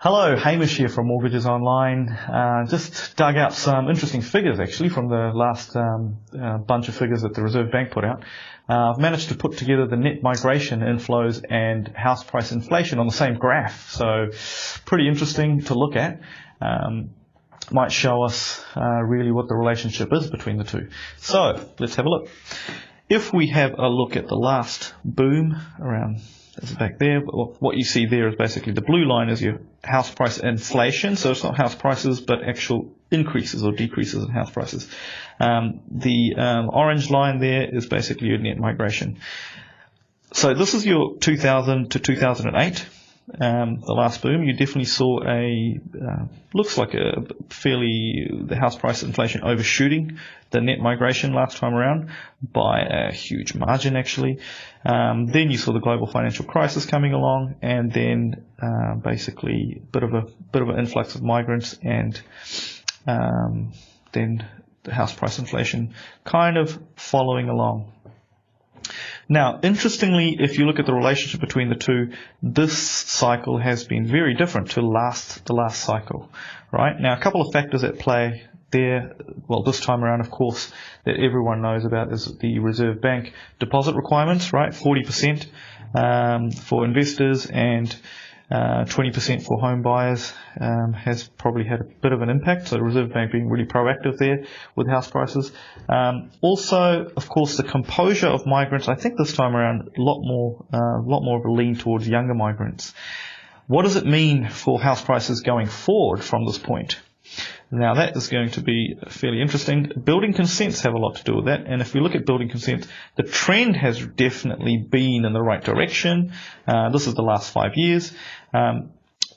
Hello, Hamish here from Mortgages Online. Just dug out some interesting figures actually from the last bunch of figures that the Reserve Bank put out. I've managed to put together the net migration inflows and house price inflation on the same graph, so pretty interesting to look at. Might show us really what the relationship is between the two. So let's have a look. If we have a look at the last boom around, that's back there, what you see there is basically the blue line is your house price inflation, so it's not house prices but actual increases or decreases in house prices. The orange line there is basically your net migration. So this is your 2000 to 2008. The last boom, you definitely saw looks like the house price inflation overshooting the net migration last time around by a huge margin actually. Then you saw the global financial crisis coming along, and then basically a bit of an influx of migrants, and then the house price inflation kind of following along. Now, interestingly, if you look at the relationship between the two, this cycle has been very different to the last cycle, right? Now, a couple of factors at play there. Well, this time around, of course, that everyone knows about is the Reserve Bank deposit requirements, right? 40% for investors and 20% for home buyers has probably had a bit of an impact. So the Reserve Bank being really proactive there with house prices. Also, of course, the composure of migrants. I think this time around a lot more of a lean towards younger migrants. What does it mean for house prices going forward from this point? Now that is going to be fairly interesting. Building consents have a lot to do with that, and if we look at building consents, the trend has definitely been in the right direction. This is the last 5 years.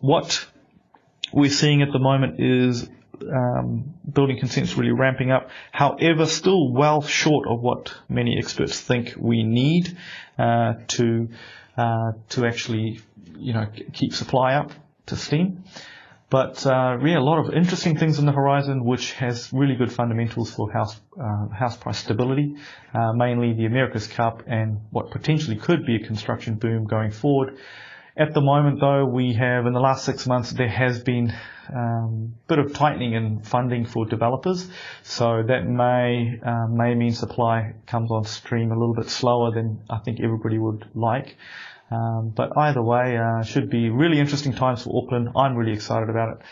What we're seeing at the moment is building consents really ramping up. However, still well short of what many experts think we need to actually, keep supply up to steam. But a lot of interesting things on the horizon, which has really good fundamentals for house price stability, mainly the America's Cup and what potentially could be a construction boom going forward. At the moment, though, we have in the last 6 months there has been a bit of tightening in funding for developers, so that may mean supply comes on stream a little bit slower than I think everybody would like. But either way, should be really interesting times for Auckland. I'm really excited about it.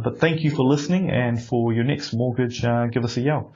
But thank you for listening, and for your next mortgage, give us a yell.